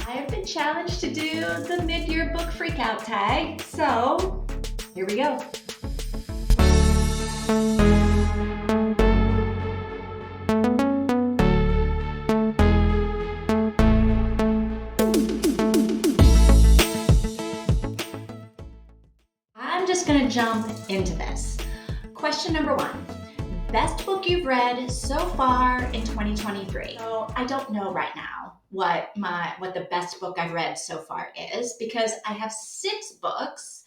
I have been challenged to do the mid-year book freakout tag, so here we go. I'm just gonna jump into this. Question number 1. Best book you've read so far in 2023. So I don't know right now what the best book I've read so far is, because I have 6 books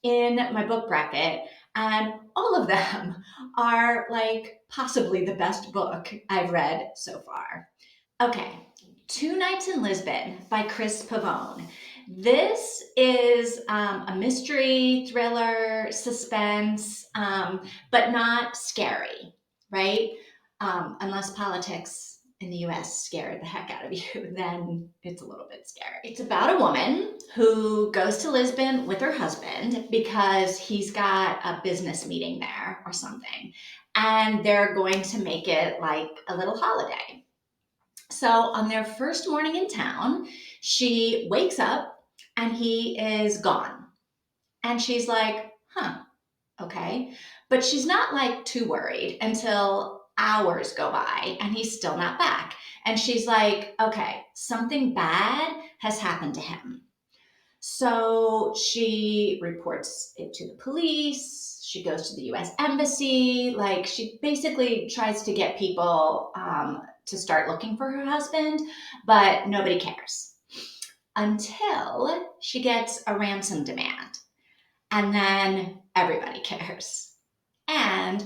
in my book bracket and all of them are like possibly the best book I've read so far. Okay, Two Nights in Lisbon by Chris Pavone. This is a mystery, thriller, suspense, but not scary, right? Unless politics in the US scare the heck out of you, then it's a little bit scary. It's about a woman who goes to Lisbon with her husband because he's got a business meeting there or something, and they're going to make it like a little holiday. So on their first morning in town, she wakes up and he is gone. And she's like, okay. But she's not like too worried until hours go by and he's still not back. And she's like, okay, something bad has happened to him. So she reports it to the police. She goes to the US Embassy. Like, she basically tries to get people to start looking for her husband, but nobody cares until she gets a ransom demand. And then everybody cares. And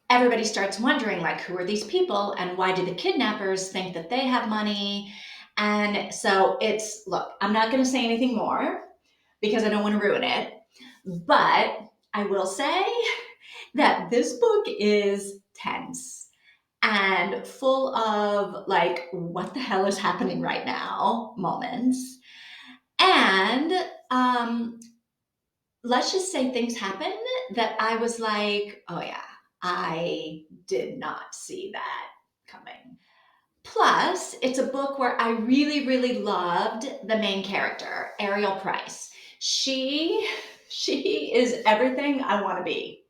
everybody starts wondering, like, who are these people and why do the kidnappers think that they have money? And so look, I'm not going to say anything more because I don't want to ruin it, but I will say that this book is tense and full of like, what the hell is happening right now moments. And let's just say things happen that I was like, oh yeah, I did not see that coming. Plus, it's a book where I really, really loved the main character, Ariel Price. She is everything I want to be.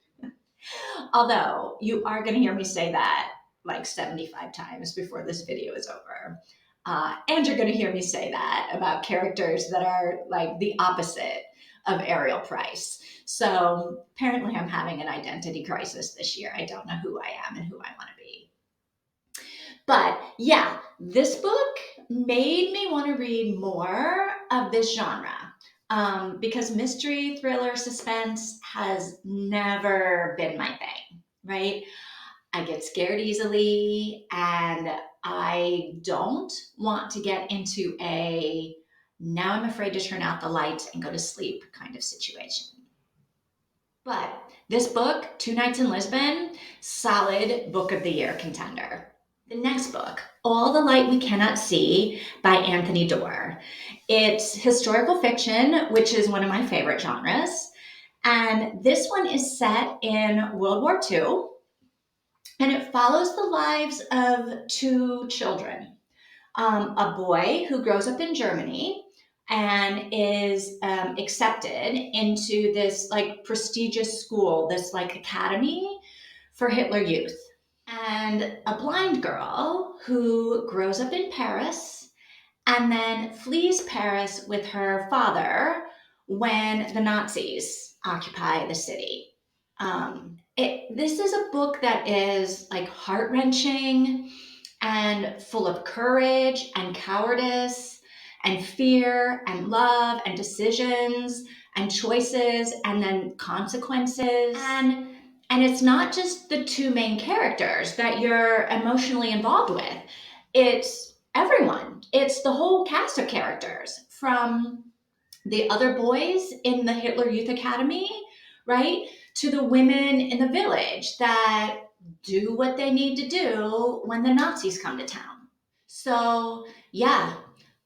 Although you are going to hear me say that like 75 times before this video is over. And you're going to hear me say that about characters that are like the opposite of Ariel Price. So apparently I'm having an identity crisis this year. I don't know who I am and who I want to be. But yeah, this book made me want to read more of this genre. Because mystery, thriller, suspense has never been my thing, right? I get scared easily and I don't want to get into a now I'm afraid to turn out the lights and go to sleep kind of situation. But this book, Two Nights in Lisbon, solid book of the year contender. The next book, All the Light We Cannot See by Anthony Doerr. It's historical fiction, which is one of my favorite genres. And this one is set in World War II, and it follows the lives of 2 children. A boy who grows up in Germany and is accepted into this like prestigious school, this like academy for Hitler Youth. And a blind girl who grows up in Paris and then flees Paris with her father when the Nazis occupy the city. This is a book that is like heart-wrenching and full of courage and cowardice and fear and love and decisions and choices and then consequences. And it's not just the 2 main characters that you're emotionally involved with. It's everyone. It's the whole cast of characters, from the other boys in the Hitler Youth Academy, right, to the women in the village that do what they need to do when the Nazis come to town. So yeah,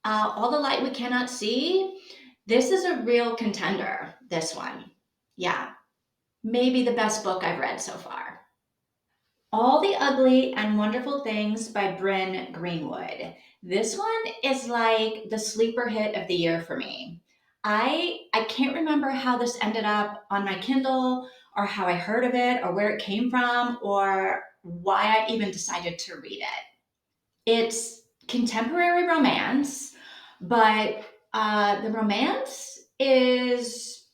All the Light We Cannot See, this is a real contender, this one. Yeah, maybe the best book I've read so far. All the Ugly and Wonderful Things by Bryn Greenwood. This one is like the sleeper hit of the year for me. I can't remember how this ended up on my Kindle or how I heard of it or where it came from or why I even decided to read it. It's contemporary romance, but the romance is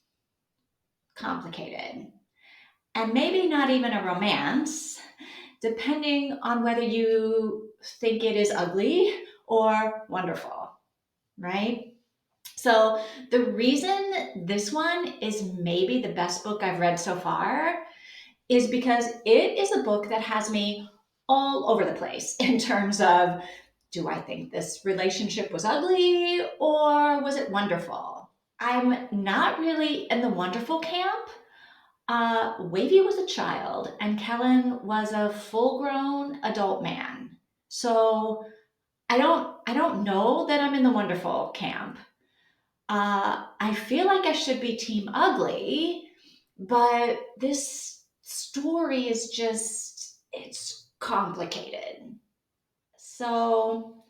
complicated and maybe not even a romance, depending on whether you think it is ugly or wonderful, right? So, the reason this one is maybe the best book I've read so far is because it is a book that has me all over the place in terms of, do I think this relationship was ugly or was it wonderful? I'm not really in the wonderful camp. Wavy was a child and Kellen was a full-grown adult man. So I don't know that I'm in the wonderful camp. I feel like I should be team ugly, but this story is just it's complicated. So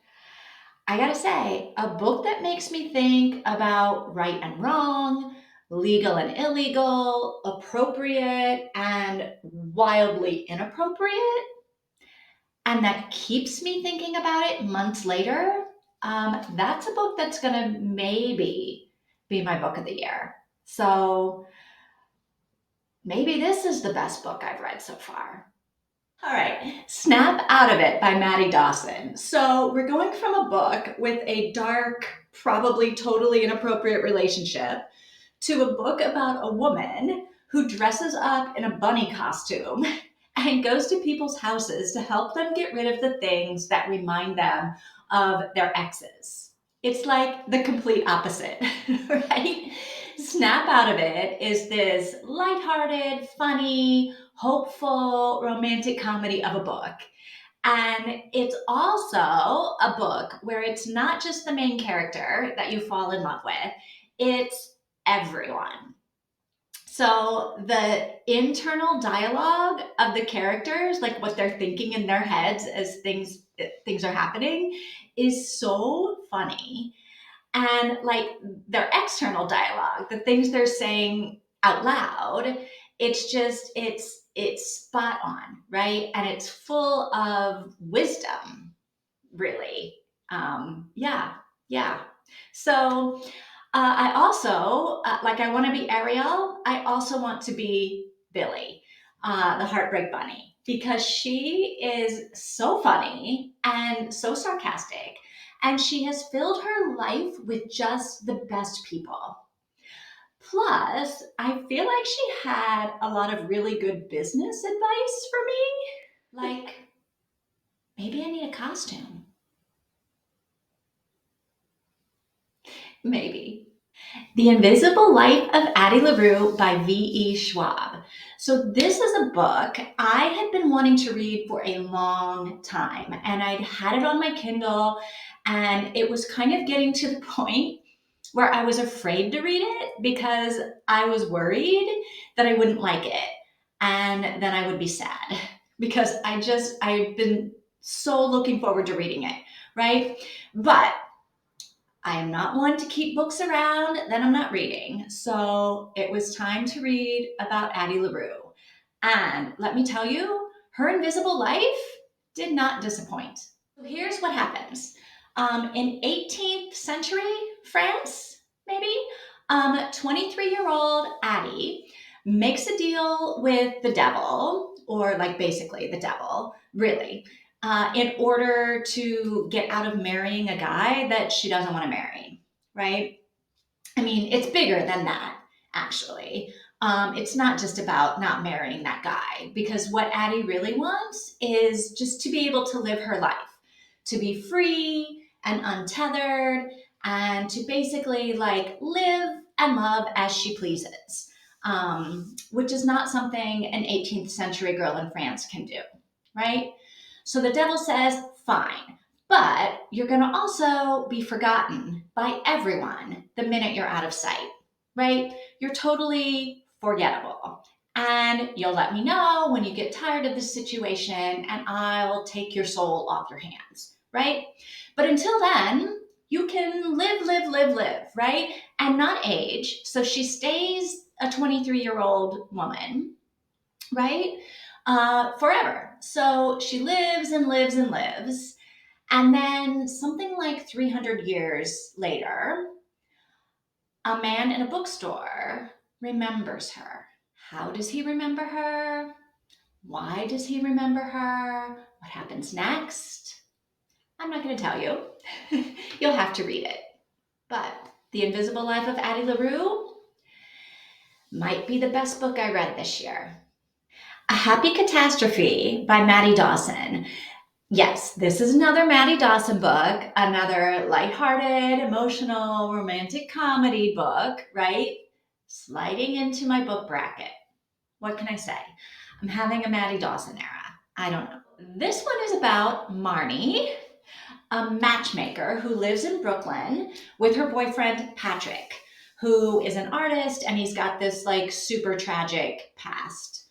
I gotta say, a book that makes me think about right and wrong, legal and illegal, appropriate and wildly inappropriate, and that keeps me thinking about it months later. That's a book that's gonna maybe be my book of the year. So maybe this is the best book I've read so far. All right, Snap Out of It by Maddie Dawson. So we're going from a book with a dark, probably totally inappropriate relationship to a book about a woman who dresses up in a bunny costume and goes to people's houses to help them get rid of the things that remind them of their exes. It's like the complete opposite, right? Snap Out of It is this lighthearted, funny, hopeful, romantic comedy of a book. And it's also a book where it's not just the main character that you fall in love with, it's everyone. So the internal dialogue of the characters, like what they're thinking in their heads as things are happening, is so funny. And like their external dialogue, the things they're saying out loud, it's spot on, right? And it's full of wisdom, really. Yeah, yeah. So I also, like, I want to be Ariel. I also want to be Billy, the Heartbreak Bunny, because she is so funny and so sarcastic. And she has filled her life with just the best people. Plus, I feel like she had a lot of really good business advice for me. Like, maybe I need a costume. Maybe. The Invisible Life of Addie LaRue by V.E. Schwab. So, this is a book I had been wanting to read for a long time, and I'd had it on my Kindle, and it was kind of getting to the point where I was afraid to read it because I was worried that I wouldn't like it and then I would be sad because I've been so looking forward to reading it, right? But I am not one to keep books around that I'm not reading. So it was time to read about Addie LaRue. And let me tell you, her invisible life did not disappoint. So here's what happens. In 18th century France, maybe, 23-year-old Addie makes a deal with the devil, or like basically the devil, really, in order to get out of marrying a guy that she doesn't want to marry, right? I mean, it's bigger than that, actually. It's not just about not marrying that guy, because what Addie really wants is just to be able to live her life, to be free and untethered, and to basically like live and love as she pleases, which is not something an 18th century girl in France can do, right? So the devil says, fine, but you're going to also be forgotten by everyone the minute you're out of sight, right? You're totally forgettable. And you'll let me know when you get tired of this situation, and I'll take your soul off your hands, right? But until then, you can live, live, live, live, right? And not age. So she stays a 23-year-old woman, right? Forever. So she lives and lives and lives. And then something like 300 years later, a man in a bookstore remembers her. How does he remember her? Why does he remember her? What happens next? I'm not going to tell you. You'll have to read it. But The Invisible Life of Addie LaRue might be the best book I read this year. A Happy Catastrophe by Maddie Dawson. Yes, this is another Maddie Dawson book, another lighthearted, emotional, romantic comedy book, right? Sliding into my book bracket. What can I say? I'm having a Maddie Dawson era. I don't know. This one is about Marnie, a matchmaker who lives in Brooklyn with her boyfriend Patrick, who is an artist and he's got this like super tragic past.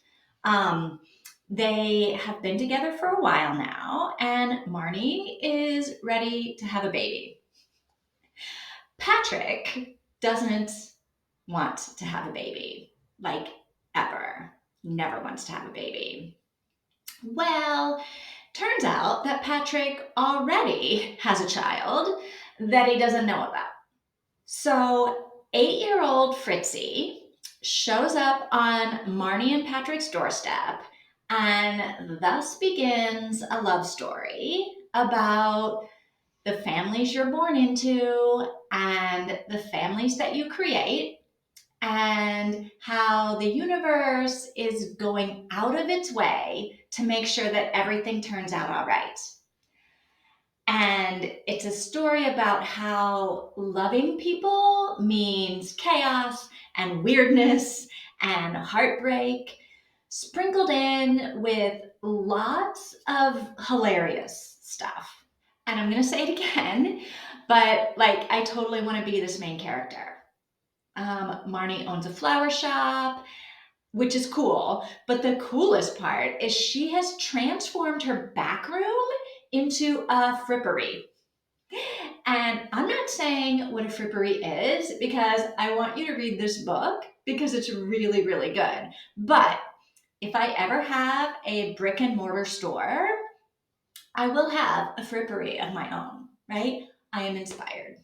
Um, they have been together for a while now, and Marnie is ready to have a baby. Patrick doesn't want to have a baby, like ever. Never wants to have a baby. Well, turns out that Patrick already has a child that he doesn't know about. So, 8-year-old Fritzy shows up on Marnie and Patrick's doorstep, and thus begins a love story about the families you're born into and the families that you create, and how the universe is going out of its way to make sure that everything turns out all right. And it's a story about how loving people means chaos and weirdness and heartbreak, sprinkled in with lots of hilarious stuff. And I'm going to say it again, but like, I totally want to be this main character. Marnie owns a flower shop, which is cool. But the coolest part is she has transformed her back room into a frippery. And I'm not saying what a frippery is because I want you to read this book because it's really, really good. But if I ever have a brick and mortar store, I will have a frippery of my own, right? I am inspired.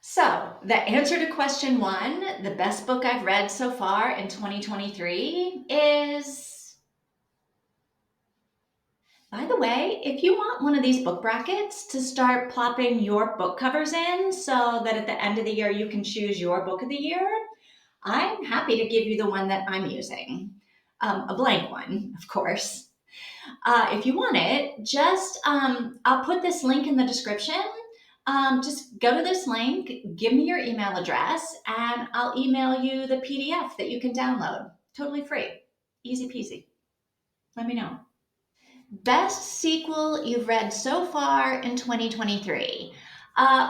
So, the answer to question one, the best book I've read so far in 2023 is, by the way, if you want one of these book brackets to start plopping your book covers in so that at the end of the year you can choose your book of the year, I'm happy to give you the one that I'm using. A blank one, of course. If you want it, just I'll put this link in the description. Just go to this link, give me your email address, and I'll email you the PDF that you can download. Totally free. Easy peasy. Let me know. Best sequel you've read so far in 2023.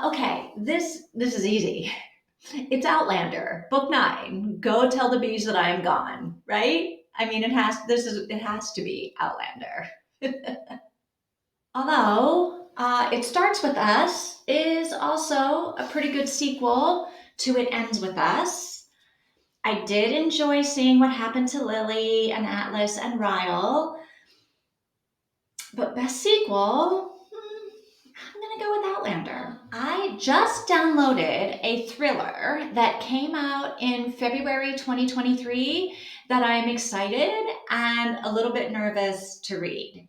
Okay, this is easy. It's Outlander, book 9. Go tell the bees that I am gone, right? I mean, it has to be Outlander. Although It Starts With Us is also a pretty good sequel to It Ends With Us. I did enjoy seeing what happened to Lily and Atlas and Ryle, but best sequel, I'm gonna go with Outlander. I just downloaded a thriller that came out in February 2023 that I'm excited and a little bit nervous to read.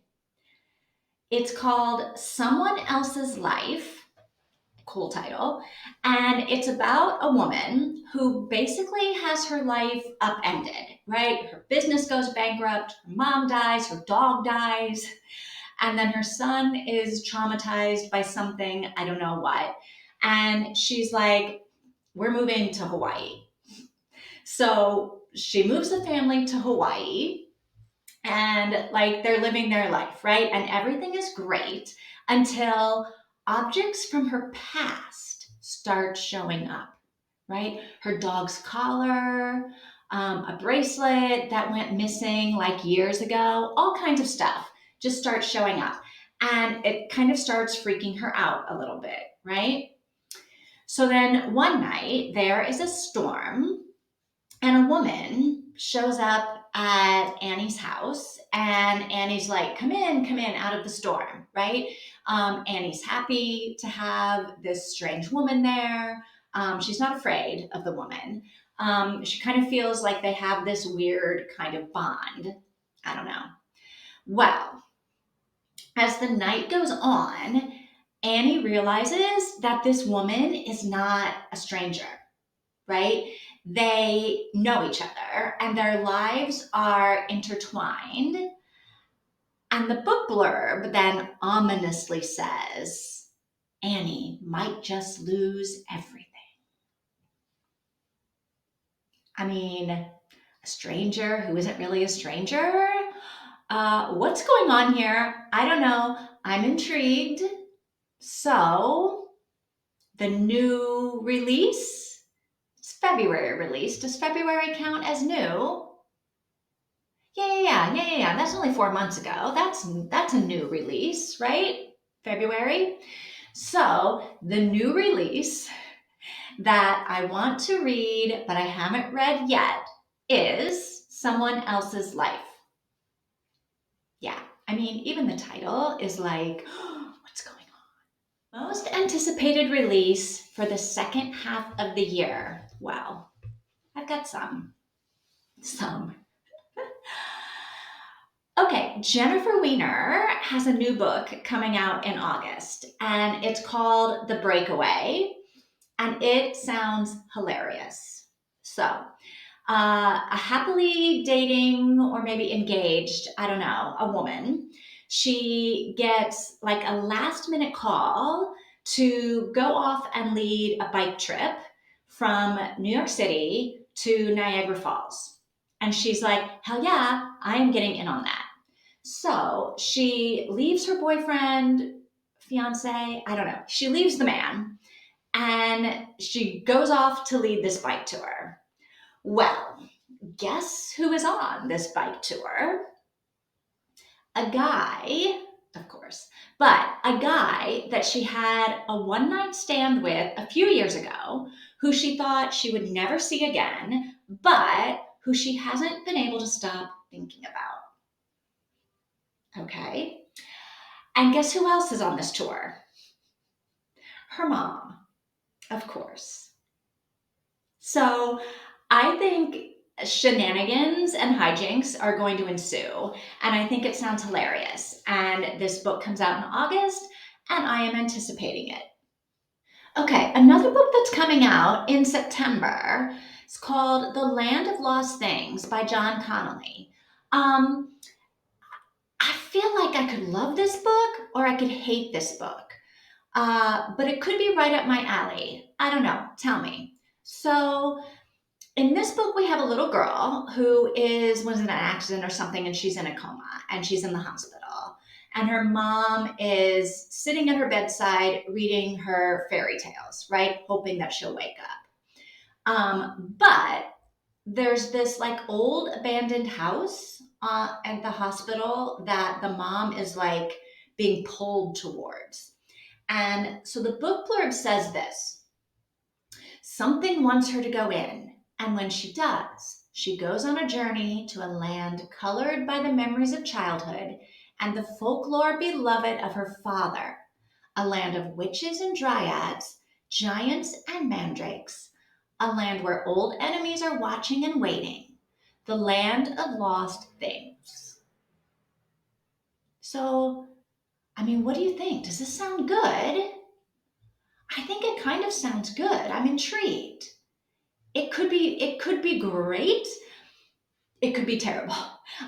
It's called Someone Else's Life, cool title, and it's about a woman who basically has her life upended, right? Her business goes bankrupt, her mom dies, her dog dies, and then her son is traumatized by something, I don't know what. And she's like, we're moving to Hawaii. So she moves the family to Hawaii and like they're living their life, right? And everything is great until objects from her past start showing up, right? Her dog's collar, a bracelet that went missing like years ago, all kinds of stuff just starts showing up. And it kind of starts freaking her out a little bit, right? So then one night there is a storm and a woman shows up at Annie's house, and Annie's like, come in out of the storm, right? Annie's happy to have this strange woman there. She's not afraid of the woman. She kind of feels like they have this weird kind of bond. I don't know. Well, as the night goes on, Annie realizes that this woman is not a stranger, right? They know each other and their lives are intertwined. And the book blurb then ominously says, Annie might just lose everything. I mean, a stranger who isn't really a stranger? What's going on here? I don't know. I'm intrigued. So, the new release? It's February release. Does February count as new? Yeah. That's only 4 months ago. That's a new release, right? February. So the new release that I want to read, but I haven't read yet, is Someone Else's Life. Yeah, I mean, even the title is like, what's going on? Most anticipated release for the second half of the year. Well, I've got some. Okay, Jennifer Weiner has a new book coming out in August, and it's called The Breakaway, and it sounds hilarious. So, a happily dating or maybe engaged, I don't know, a woman, she gets like a last minute call to go off and lead a bike trip from New York City to Niagara Falls. And she's like, hell yeah, I am getting in on that. So she leaves her boyfriend, fiance, I don't know. She leaves the man and she goes off to lead this bike tour. Well, guess who is on this bike tour? A guy, of course, but a guy that she had a one night stand with a few years ago, who she thought she would never see again, but who she hasn't been able to stop thinking about. Okay. And guess who else is on this tour? Her mom, of course. So I think shenanigans and hijinks are going to ensue, and I think it sounds hilarious. And this book comes out in August, and I am anticipating it. Okay, another book that's coming out in September is called The Land of Lost Things by John Connolly. Um, I feel like I could love this book or I could hate this book. But it could be right up my alley. I don't know. Tell me. So, in this book, we have a little girl who was in an accident or something, and she's in a coma, and she's in the hospital. And her mom is sitting at her bedside reading her fairy tales, right? Hoping that she'll wake up. But there's this like old abandoned house at the hospital that the mom is like being pulled towards. And so the book blurb says this: something wants her to go in, and when she does, she goes on a journey to a land colored by the memories of childhood and the folklore beloved of her father, a land of witches and dryads, giants and mandrakes, a land where old enemies are watching and waiting, the land of lost things. So, I mean, what do you think? Does this sound good? I think it kind of sounds good. I'm intrigued. It could be great. It could be terrible.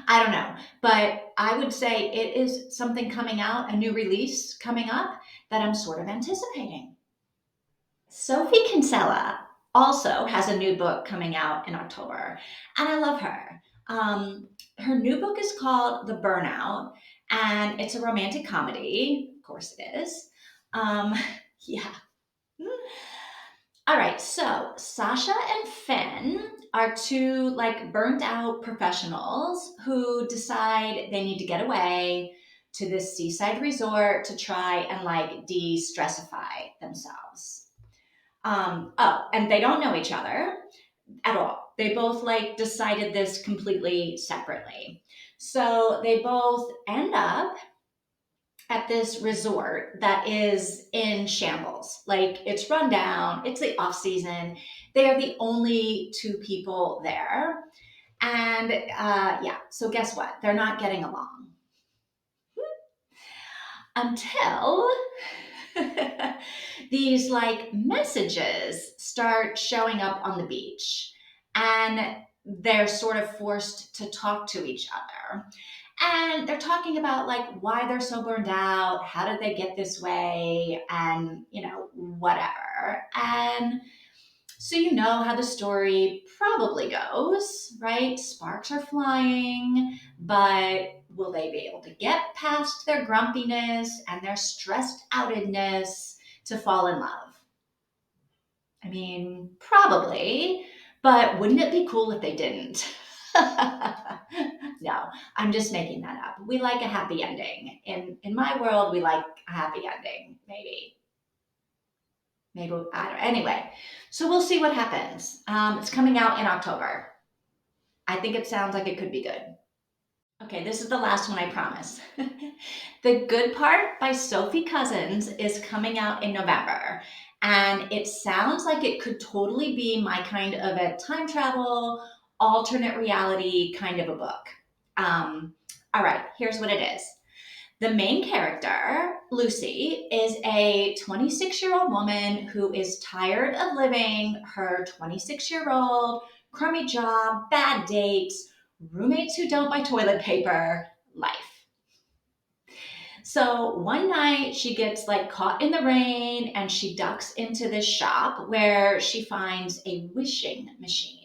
I don't know. But I would say it is something coming out, a new release coming up that I'm sort of anticipating. Sophie Kinsella also has a new book coming out in October, and I love her. Her new book is called The Burnout, and it's a romantic comedy. Of course, it is. Um, yeah. All right, so Sasha and Finn are two like burnt out professionals who decide they need to get away to this seaside resort to try and like de-stressify themselves. Oh, and they don't know each other at all. They both like decided this completely separately. So they both end up at this resort that is in shambles. Like it's run down, it's the off season. They are the only two people there. And yeah, so guess what? They're not getting along until these like messages start showing up on the beach and they're sort of forced to talk to each other. And they're talking about like why they're so burned out, how did they get this way, and whatever. And so you know how the story probably goes, right? Sparks are flying, but will they be able to get past their grumpiness and their stressed outedness to fall in love? I mean, probably, but wouldn't it be cool if they didn't? No, I'm just making that up. We like a happy ending. In my world, we like a happy ending. Maybe I don't. Anyway, so we'll see what happens. It's coming out in October. I think it sounds like it could be good. Okay, this is the last one, I promise. The Good Part by Sophie Cousins is coming out in November. And it sounds like it could totally be my kind of a time travel, alternate reality kind of a book. All right, here's what it is. The main character, Lucy, is a 26-year-old woman who is tired of living her 26-year-old crummy job, bad dates, roommates who don't buy toilet paper life. So one night she gets like caught in the rain and she ducks into this shop where she finds a wishing machine.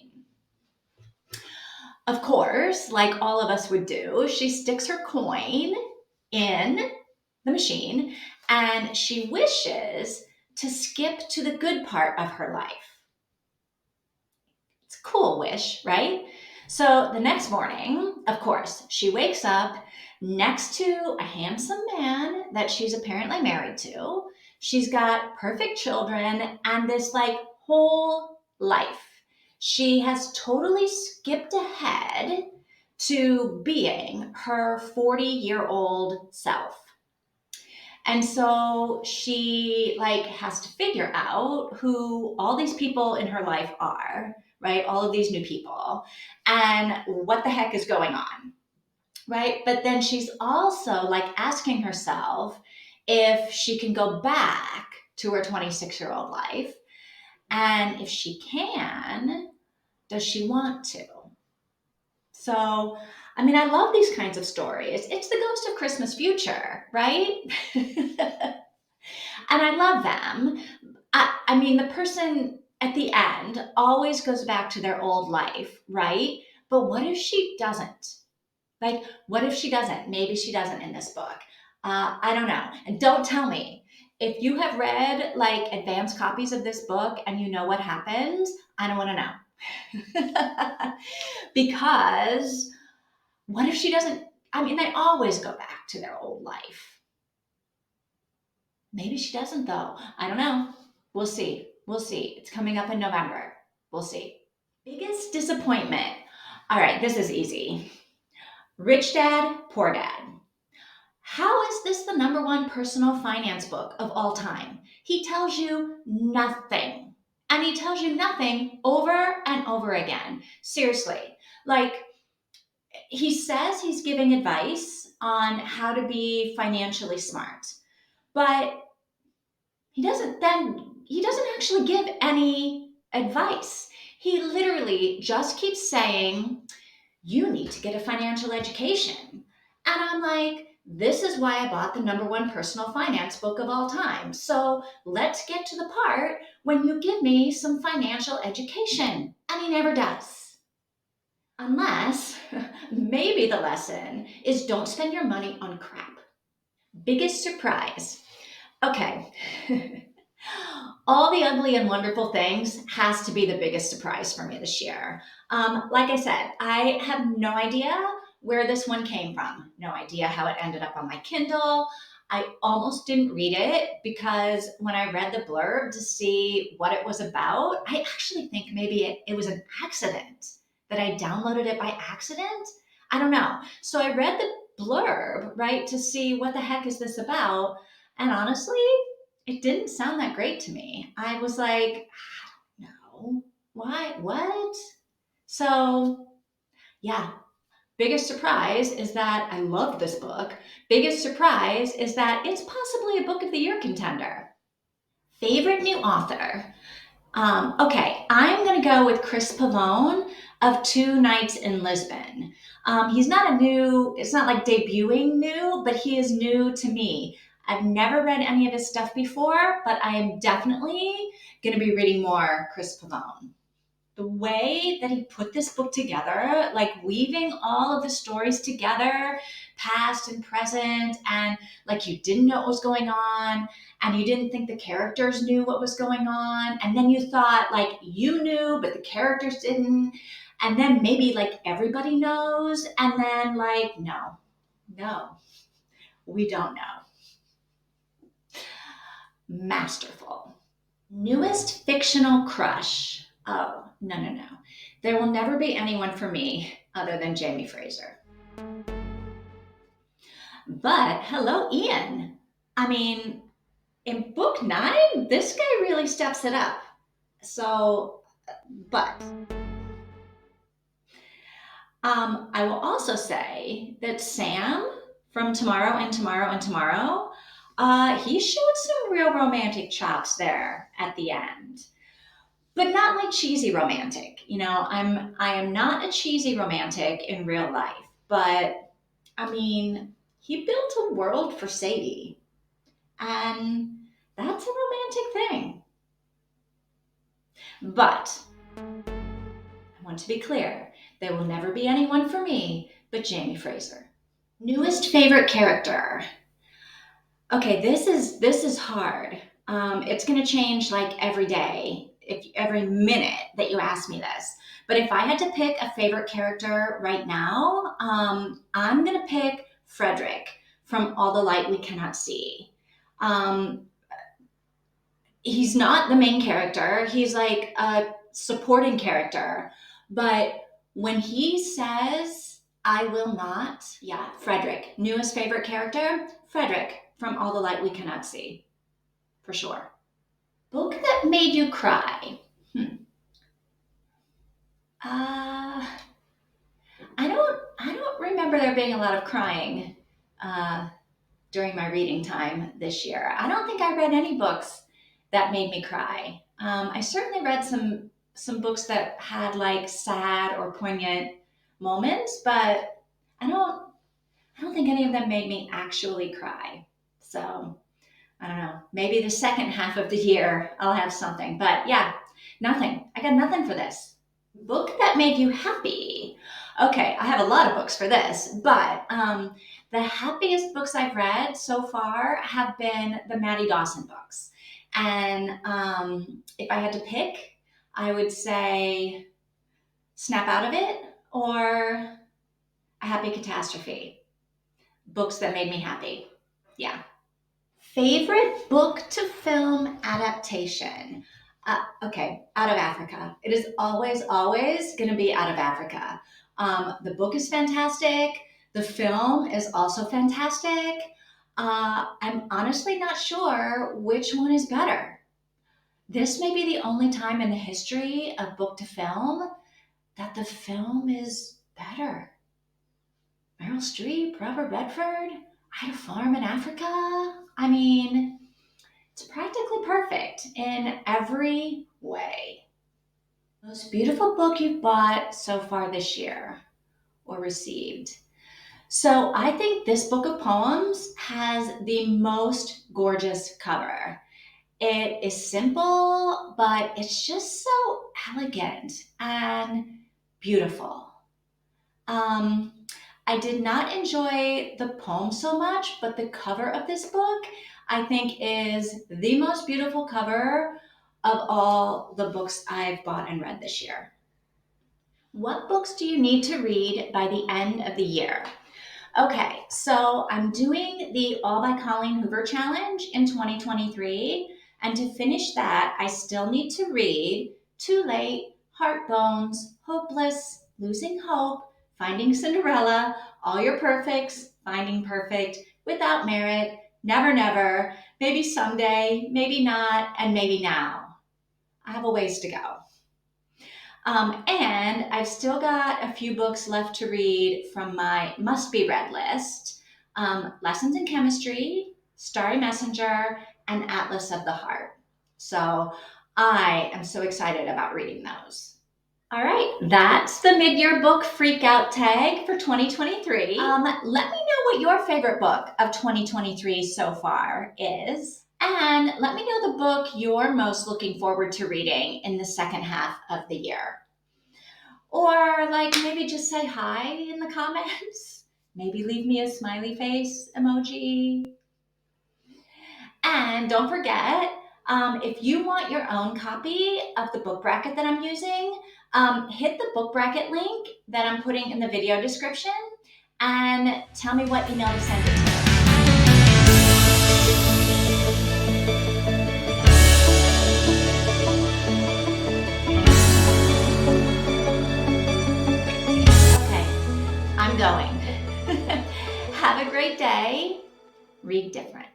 Of course, like all of us would do, she sticks her coin in the machine and she wishes to skip to the good part of her life. It's a cool wish, right? So the next morning, of course, she wakes up next to a handsome man that she's apparently married to. She's got perfect children and this like whole life. She has totally skipped ahead to being her 40-year-old self. And so she like has to figure out who all these people in her life are, right? All of these new people and what the heck is going on, right? But then she's also like asking herself if she can go back to her 26-year-old life. And if she can, does she want to? So, I mean, I love these kinds of stories. It's the ghost of Christmas future, right? And I love them. I mean, the person at the end always goes back to their old life, right? But what if she doesn't? Like, what if she doesn't? Maybe she doesn't in this book. I don't know. And don't tell me. If you have read like advanced copies of this book and you know what happens, I don't want to know. Because what if she doesn't? I mean, they always go back to their old life. Maybe she doesn't, though. I don't know. We'll see. We'll see. It's coming up in November. We'll see. Biggest disappointment. All right, this is easy. Rich Dad, Poor Dad. How is this the number one personal finance book of all time? He tells you nothing. And he tells you nothing over and over again. Seriously. Like, he says he's giving advice on how to be financially smart, but he doesn't actually give any advice. He literally just keeps saying, you need to get a financial education. And I'm like, this is why I bought the number one personal finance book of all time. So let's get to the part when you give me some financial education. And he never does. Unless maybe the lesson is don't spend your money on crap. Biggest surprise. Okay. All the Ugly and Wonderful Things has to be the biggest surprise for me this year. Like I said, I have no idea where this one came from, no idea how it ended up on my Kindle. I almost didn't read it because when I read the blurb to see what it was about, I actually think maybe it was an accident that I downloaded it by accident. I don't know. So I read the blurb, right, to see what the heck is this about. And honestly, it didn't sound that great to me. I was like, no, why? What? So, yeah, biggest surprise is that I love this book. Biggest surprise is that it's possibly a book of the year contender. Favorite new author? Okay, I'm going to go with Chris Pavone of Two Nights in Lisbon. He's not a new, it's not like debuting new, but he is new to me. I've never read any of his stuff before, but I am definitely going to be reading more Chris Pavone. The way that he put this book together, like weaving all of the stories together, past and present, and like you didn't know what was going on, and you didn't think the characters knew what was going on, and then you thought like you knew, but the characters didn't, and then maybe like everybody knows, and then like, no, no, we don't know. Masterful. Newest fictional crush. Oh, no, no, no. There will never be anyone for me other than Jamie Fraser. But hello, Ian. I mean, in book nine, this guy really steps it up. So, but I will also say that Sam from Tomorrow and Tomorrow and Tomorrow, he showed some real romantic chops there at the end. But not like cheesy romantic. You know, I am not a cheesy romantic in real life, but I mean, he built a world for Sadie, and that's a romantic thing. But I want to be clear, there will never be anyone for me but Jamie Fraser. Newest favorite character. Okay, this is hard. It's going to change like every day, if every minute that you ask me this. But if I had to pick a favorite character right now, I'm going to pick Frederick from All the Light We Cannot See. Um, he's not the main character. He's like a supporting character, but when he says I will not, yeah, Frederick, newest favorite character, Frederick from All the Light We Cannot See, for sure. Book that made you cry. Hmm. Uh, I don't remember there being a lot of crying uh, during my reading time this year. I don't think I read any books that made me cry. I certainly read some books that had like sad or poignant moments, but I don't I don't think any of them made me actually cry. So I don't know. Maybe the second half of the year I'll have something. But yeah, nothing. I got nothing for this. Book that made you happy. Okay, I have a lot of books for this, but the happiest books I've read so far have been the Maddie Dawson books. And if I had to pick, I would say Snap Out of It or A Happy Catastrophe. Books that made me happy. Yeah. Favorite book to film adaptation? Okay, Out of Africa. It is always, always going to be Out of Africa. The book is fantastic. The film is also fantastic. I'm honestly not sure which one is better. This may be the only time in the history of book to film that the film is better. Meryl Streep, Robert Redford, I had a farm in Africa. I mean, it's practically perfect in every way. Most beautiful book you've bought so far this year or received. So I think this book of poems has the most gorgeous cover. It is simple, but it's just so elegant and beautiful. Um, I did not enjoy the poem so much, but the cover of this book I think is the most beautiful cover of all the books I've bought and read this year. What books do you need to read by the end of the year? Okay, so I'm doing the All by Colleen Hoover Challenge in 2023. And to finish that, I still need to read Too Late, Heart Bones, Hopeless, Losing Hope, Finding Cinderella, All Your Perfects, Finding Perfect, Without Merit, Never Never, Maybe Someday, Maybe Not, and Maybe Now. I have a ways to go. And I've still got a few books left to read from my must be read list. Lessons in Chemistry, Starry Messenger, and Atlas of the Heart. So I am so excited about reading those. All right, that's the mid-year book freakout tag for 2023. Let me know what your favorite book of 2023 so far is. And let me know the book you're most looking forward to reading in the second half of the year. Or like maybe just say hi in the comments. Maybe leave me a smiley face emoji. And don't forget, if you want your own copy of the book bracket that I'm using, hit the book bracket link that I'm putting in the video description and tell me what email to send it to. I'm going. Have a great day. Read different.